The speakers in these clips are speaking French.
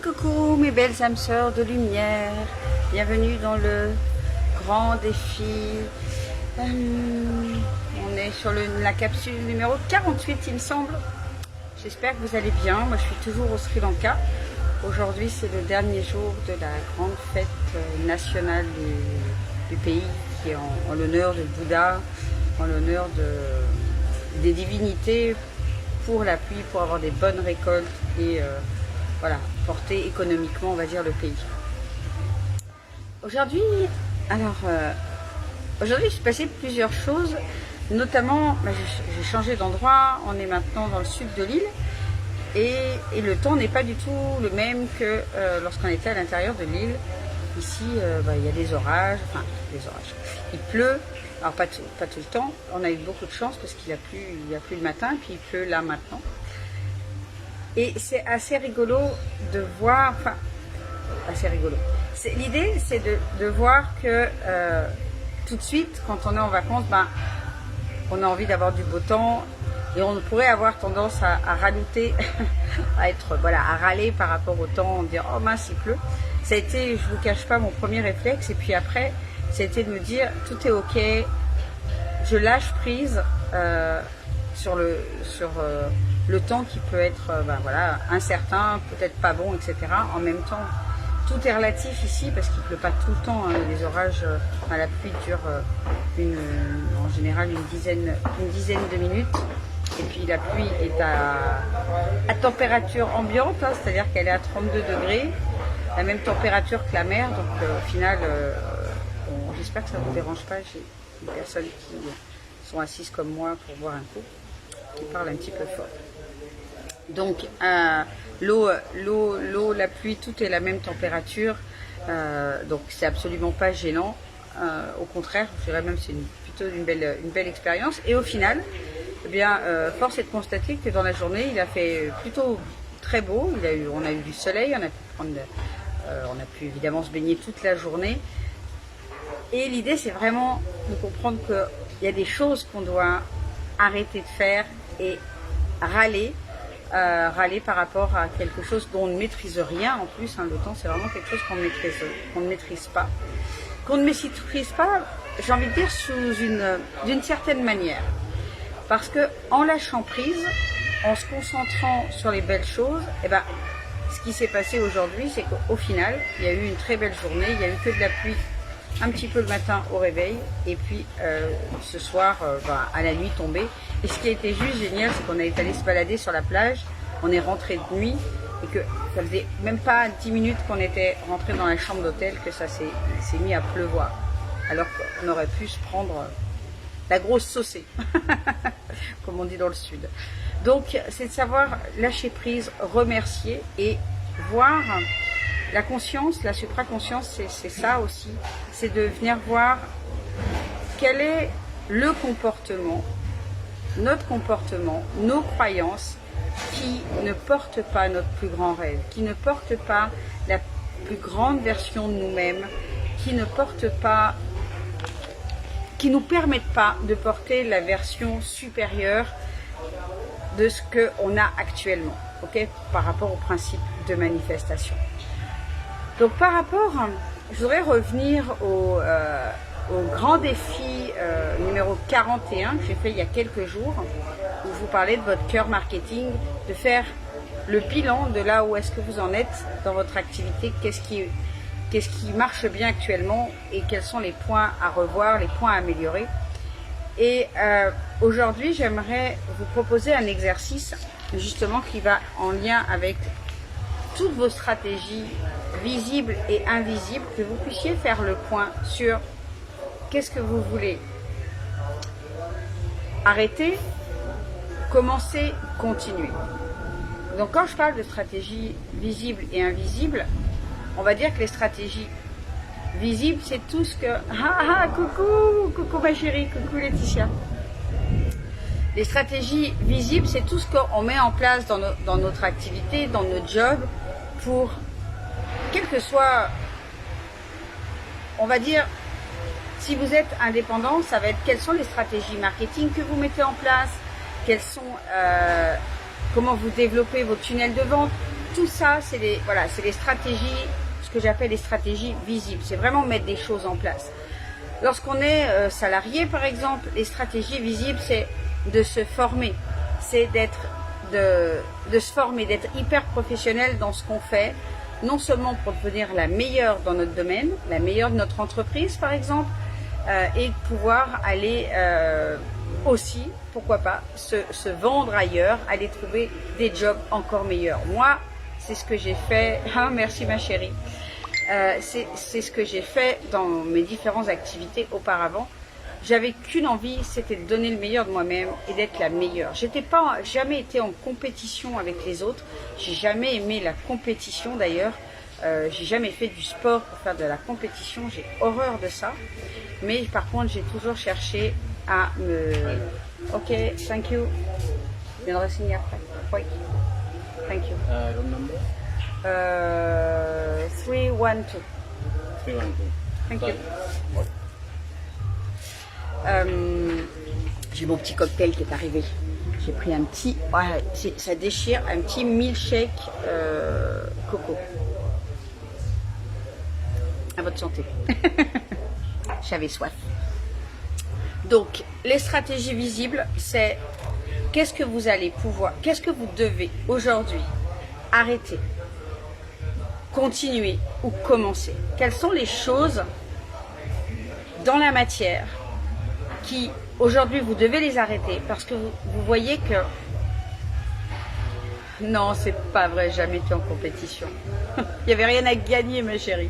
Coucou mes belles âmes sœurs de lumière, bienvenue dans le grand défi. On est sur la capsule numéro 48 il me semble. J'espère que vous allez bien, moi je suis toujours au Sri Lanka. Aujourd'hui c'est le dernier jour de la grande fête nationale du pays qui est en l'honneur de Bouddha, en l'honneur des divinités pour la pluie, pour avoir des bonnes récoltes et voilà, porter économiquement, on va dire, le pays. Aujourd'hui, aujourd'hui, il s'est passé plusieurs choses, notamment, j'ai changé d'endroit, on est maintenant dans le sud de l'île, et le temps n'est pas du tout le même que lorsqu'on était à l'intérieur de l'île. Ici, il y a des orages, il pleut, alors pas tout le temps, on a eu beaucoup de chance parce qu'il a plu le matin, puis il pleut là maintenant. Et c'est assez rigolo de voir, l'idée c'est de voir que tout de suite, quand on est en vacances, on a envie d'avoir du beau temps et on pourrait avoir tendance à ralouter, à râler par rapport au temps, dire oh mince il pleut. Ça a été, je vous cache pas, mon premier réflexe, et puis après, ça a été de me dire tout est ok, je lâche prise sur le temps qui peut être incertain, peut-être pas bon, etc. En même temps, tout est relatif ici parce qu'il ne pleut pas tout le temps. Les orages, la pluie dure en général une dizaine de minutes. Et puis la pluie est à température ambiante, c'est-à-dire qu'elle est à 32 degrés, la même température que la mer. Donc au final, j'espère que ça ne vous dérange pas. J'ai des personnes qui sont assises comme moi pour boire un coup, qui parlent un petit peu fort. Donc l'eau, la pluie, tout est la même température, donc c'est absolument pas gênant. Au contraire, je dirais même c'est plutôt une belle expérience. Et au final, force est de constater que dans la journée, il a fait plutôt très beau. On a eu du soleil, on a pu évidemment se baigner toute la journée. Et l'idée, c'est vraiment de comprendre qu'il y a des choses qu'on doit arrêter de faire et râler par rapport à quelque chose dont on ne maîtrise rien en plus. Le temps, c'est vraiment quelque chose qu'on ne maîtrise pas. Qu'on ne maîtrise pas, j'ai envie de dire, d'une certaine manière. Parce que en lâchant prise, en se concentrant sur les belles choses, ce qui s'est passé aujourd'hui, c'est qu'au final, il y a eu une très belle journée, il n'y a eu que de la pluie un petit peu le matin au réveil, et puis ce soir à la nuit tombée. Et ce qui a été juste génial, c'est qu'on est allé se balader sur la plage, on est rentré de nuit, et que ça faisait même pas 10 minutes qu'on était rentré dans la chambre d'hôtel que ça s'est mis à pleuvoir, alors qu'on aurait pu se prendre la grosse saucée, comme on dit dans le sud. Donc c'est de savoir lâcher prise, remercier et voir. La conscience, la supraconscience, c'est ça aussi, c'est de venir voir quel est le comportement, notre comportement, nos croyances qui ne portent pas notre plus grand rêve, qui ne portent pas la plus grande version de nous-mêmes, qui ne nous permettent pas de porter la version supérieure de ce qu'on a actuellement, par rapport au principe de manifestation. Donc par rapport, je voudrais revenir au grand défi numéro 41 que j'ai fait il y a quelques jours, où je vous parlais de votre cœur marketing, de faire le bilan de là où est-ce que vous en êtes dans votre activité, qu'est-ce qui marche bien actuellement et quels sont les points à revoir, les points à améliorer. Et aujourd'hui, j'aimerais vous proposer un exercice justement qui va en lien avec toutes vos stratégies visibles et invisibles, que vous puissiez faire le point sur qu'est-ce que vous voulez arrêter, commencer, continuer. Donc quand je parle de stratégies visibles et invisibles, on va dire que les stratégies visibles, c'est tout ce que... coucou ma chérie, coucou Laetitia. Les stratégies visibles, c'est tout ce qu'on met en place dans notre activité, dans notre job, pour, quel que soit, on va dire, si vous êtes indépendant, ça va être quelles sont les stratégies marketing que vous mettez en place, quelles sont, comment vous développez vos tunnels de vente, tout ça, c'est les stratégies, ce que j'appelle les stratégies visibles. C'est vraiment mettre des choses en place. Lorsqu'on est salarié, par exemple, les stratégies visibles, c'est de se former. C'est de se former, d'être hyper professionnel dans ce qu'on fait. Non seulement pour devenir la meilleure dans notre domaine, la meilleure de notre entreprise, par exemple, et de pouvoir aller aussi, pourquoi pas, se vendre ailleurs, aller trouver des jobs encore meilleurs. Moi, c'est ce que j'ai fait. Ah, merci ma chérie. C'est ce que j'ai fait dans mes différentes activités auparavant. J'avais qu'une envie, c'était de donner le meilleur de moi-même et d'être la meilleure. J'étais pas, jamais été en compétition avec les autres. J'ai jamais aimé la compétition d'ailleurs. J'ai jamais fait du sport pour faire de la compétition. J'ai horreur de ça. Mais par contre, j'ai toujours cherché à me... Ok, thank you. Je viendrai signer après. Oui. Thank you. Room number? 312. 312. Thank you. J'ai mon petit cocktail qui est arrivé. J'ai pris un petit, ça déchire, un petit milkshake coco. À votre santé. J'avais soif. Donc, les stratégies visibles, c'est qu'est-ce que vous allez pouvoir, qu'est-ce que vous devez aujourd'hui arrêter, continuer ou commencer. Quelles sont les choses dans la matière qui, aujourd'hui, vous devez les arrêter parce que vous voyez que non, c'est pas vrai, jamais été en compétition. Il n'y avait rien à gagner, ma chérie.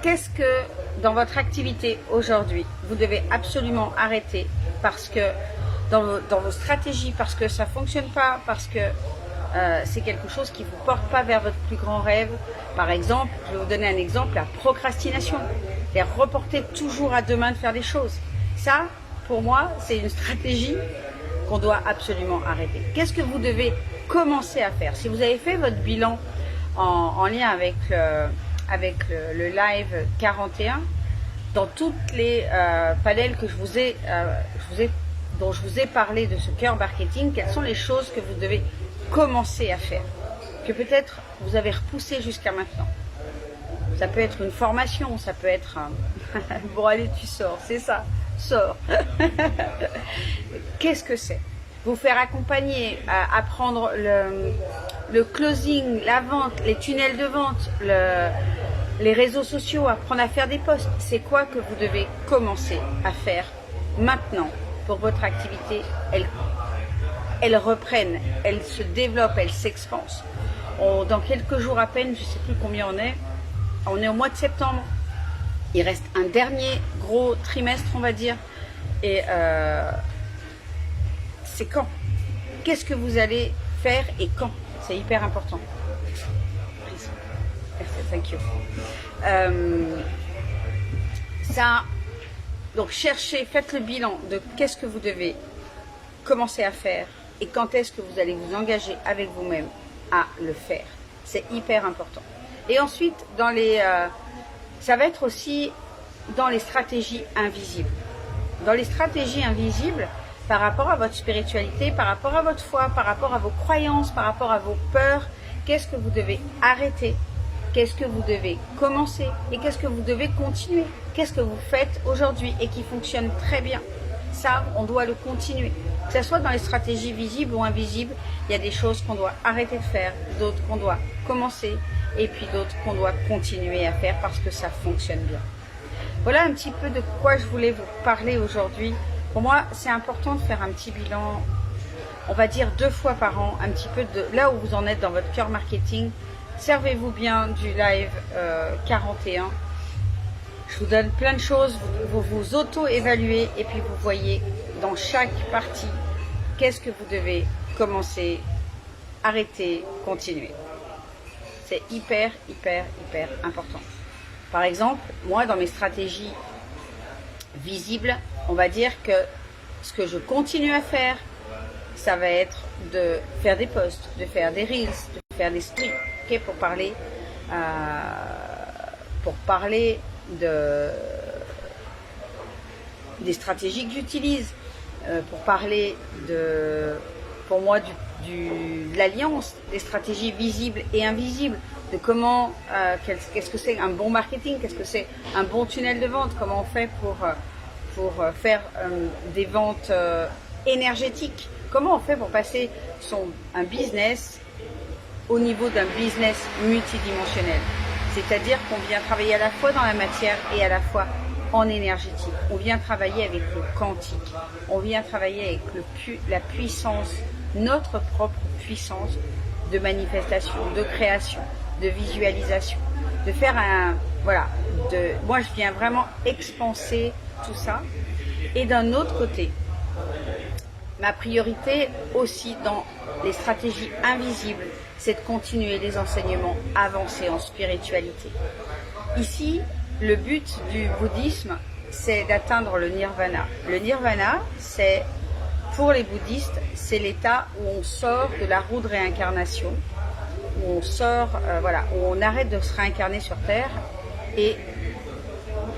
Qu'est-ce que dans votre activité aujourd'hui, vous devez absolument arrêter parce que dans vos stratégies, parce que ça ne fonctionne pas, parce que c'est quelque chose qui ne vous porte pas vers votre plus grand rêve. Par exemple, je vais vous donner un exemple, la procrastination. Et reporter toujours à demain de faire des choses. Ça, pour moi, c'est une stratégie qu'on doit absolument arrêter. Qu'est-ce que vous devez commencer à faire? Si vous avez fait votre bilan en lien avec le live 41, dans toutes les panels que dont je vous ai parlé de ce cœur marketing, quelles sont les choses que vous devez commencer à faire, que peut-être vous avez repoussé jusqu'à maintenant? Ça peut être une formation, ça peut être un... Bon allez, tu sors, c'est ça, sors. Qu'est-ce que c'est? Vous faire accompagner, apprendre le closing, la vente, les tunnels de vente, les réseaux sociaux, apprendre à faire des posts. C'est quoi que vous devez commencer à faire maintenant pour votre activité? Elle reprenne, elle se développe, elle s'expanse. Dans quelques jours à peine, je ne sais plus combien on est au mois de septembre. Il reste un dernier gros trimestre, on va dire. Et c'est quand? Qu'est-ce que vous allez faire et quand? C'est hyper important. Thank you. Donc cherchez, faites le bilan de qu'est-ce que vous devez commencer à faire et quand est-ce que vous allez vous engager avec vous-même à le faire. C'est hyper important. Et ensuite, ça va être aussi dans les stratégies invisibles. Dans les stratégies invisibles, par rapport à votre spiritualité, par rapport à votre foi, par rapport à vos croyances, par rapport à vos peurs, qu'est-ce que vous devez arrêter? Qu'est-ce que vous devez commencer? Et qu'est-ce que vous devez continuer? Qu'est-ce que vous faites aujourd'hui et qui fonctionne très bien? Ça, on doit le continuer. Que ce soit dans les stratégies visibles ou invisibles, il y a des choses qu'on doit arrêter de faire, d'autres qu'on doit commencer, et puis d'autres qu'on doit continuer à faire parce que ça fonctionne bien. Voilà un petit peu de quoi je voulais vous parler aujourd'hui. Pour moi, c'est important de faire un petit bilan, on va dire 2 fois par an, un petit peu de là où vous en êtes dans votre cœur marketing. Servez-vous bien du live 41. Je vous donne plein de choses, vous vous auto-évaluez et puis vous voyez dans chaque partie qu'est-ce que vous devez commencer, arrêter, continuer. C'est hyper, hyper, hyper important. Par exemple, moi dans mes stratégies visibles, on va dire que ce que je continue à faire, ça va être de faire des posts, de faire des reels, de faire des stories, okay, pour parler des stratégies que j'utilise, pour pour moi de l'alliance des stratégies visibles et invisibles, de comment, qu'est-ce que c'est un bon marketing, qu'est-ce que c'est un bon tunnel de vente, comment on fait pour faire des ventes énergétiques, comment on fait pour passer un business au niveau d'un business multidimensionnel. C'est-à-dire qu'on vient travailler à la fois dans la matière et à la fois en énergétique. On vient travailler avec le quantique. On vient travailler avec la puissance, notre propre puissance de manifestation, de création, de visualisation. De faire moi je viens vraiment expanser tout ça. Et d'un autre côté, ma priorité aussi dans les stratégies invisibles, c'est de continuer les enseignements avancés en spiritualité. Ici, le but du bouddhisme, c'est d'atteindre le nirvana. Le nirvana, c'est, pour les bouddhistes, c'est l'état où on sort de la roue de réincarnation, où on sort, où on arrête de se réincarner sur Terre, et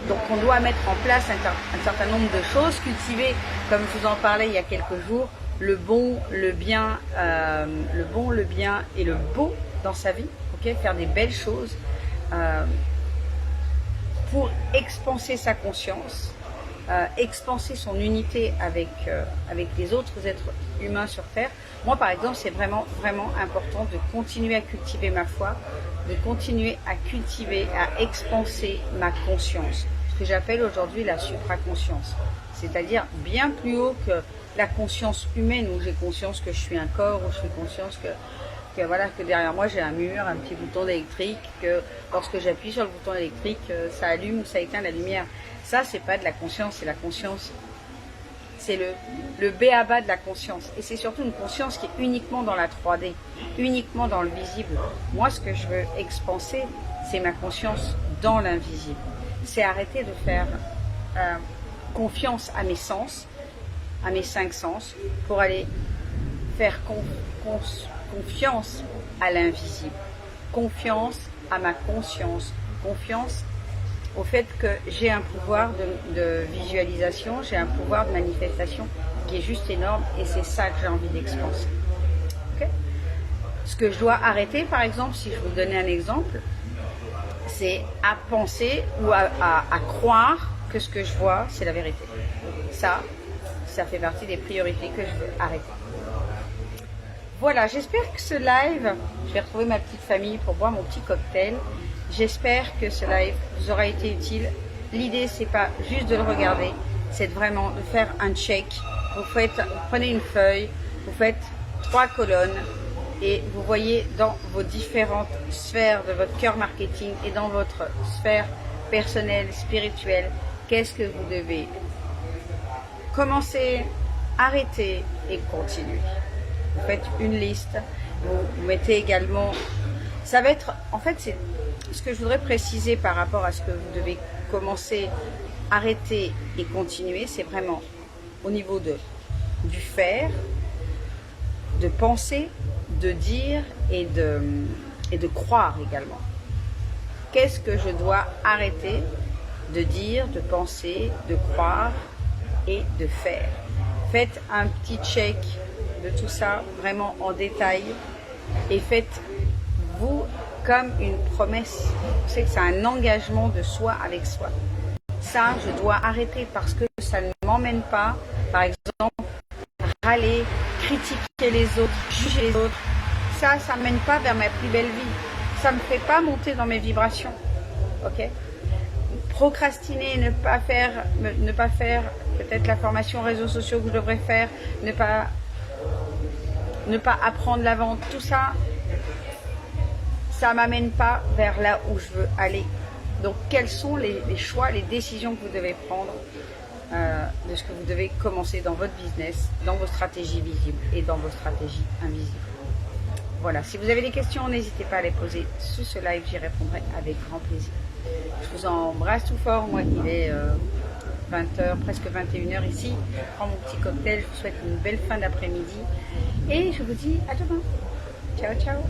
donc on doit mettre en place un certain nombre de choses, cultiver, comme je vous en parlais il y a quelques jours, le bon, le bien et le beau dans sa vie, faire des belles choses pour expanser sa conscience, expanser son unité avec les autres êtres humains sur Terre. Moi, par exemple, c'est vraiment, vraiment important de continuer à cultiver ma foi, de continuer à cultiver, à expanser ma conscience, ce que j'appelle aujourd'hui la supraconscience, c'est-à-dire bien plus haut que la conscience humaine, où j'ai conscience que je suis un corps, où je suis conscience que derrière moi j'ai un mur, un petit bouton électrique, que lorsque j'appuie sur le bouton électrique, ça allume ou ça éteint la lumière. Ça, c'est pas de la conscience, c'est la conscience. C'est le b.a.-ba de la conscience. Et c'est surtout une conscience qui est uniquement dans la 3D, uniquement dans le visible. Moi, ce que je veux expanser, c'est ma conscience dans l'invisible. C'est arrêter de faire confiance à mes sens, à mes 5 sens, pour aller faire confiance à l'invisible, confiance à ma conscience, confiance au fait que j'ai un pouvoir de visualisation, j'ai un pouvoir de manifestation qui est juste énorme, et c'est ça que j'ai envie d'expanser. Okay? Ce que je dois arrêter, par exemple, si je vous donnais un exemple, c'est à penser ou à croire que ce que je vois, c'est la vérité. Ça fait partie des priorités que je veux arrêter. Voilà, j'espère que ce live, je vais retrouver ma petite famille pour boire mon petit cocktail. J'espère que ce live vous aura été utile. L'idée, c'est pas juste de le regarder, c'est vraiment de faire un check. Vous prenez une feuille, vous faites 3 colonnes et vous voyez dans vos différentes sphères de votre cœur marketing et dans votre sphère personnelle, spirituelle, qu'est-ce que vous devez commencer, arrêter et continuer. Vous faites une liste, vous mettez également, ça va être, en fait, c'est ce que je voudrais préciser par rapport à ce que vous devez commencer, arrêter et continuer, c'est vraiment au niveau du faire, de penser, de dire et de croire également. Qu'est-ce que je dois arrêter de dire, de penser, de croire et de faire? Faites un petit check de tout ça vraiment en détail et faites-vous comme une promesse. Vous savez que c'est un engagement de soi avec soi. Ça, je dois arrêter parce que ça ne m'emmène pas, par exemple, râler, critiquer les autres, juger les autres. Ça ne mène pas vers ma plus belle vie. Ça ne me fait pas monter dans mes vibrations. Ok? Procrastiner, ne pas faire peut-être la formation réseaux sociaux que je devrais faire, ne pas apprendre la vente, tout ça, ça m'amène pas vers là où je veux aller. Donc quels sont les choix, les décisions que vous devez prendre de ce que vous devez commencer dans votre business, dans vos stratégies visibles et dans vos stratégies invisibles. Voilà, si vous avez des questions, n'hésitez pas à les poser sous ce live, j'y répondrai avec grand plaisir. Je vous embrasse tout fort, moi il est 20h, presque 21h ici. Je prends mon petit cocktail, je vous souhaite une belle fin d'après-midi et je vous dis à demain. Ciao, ciao.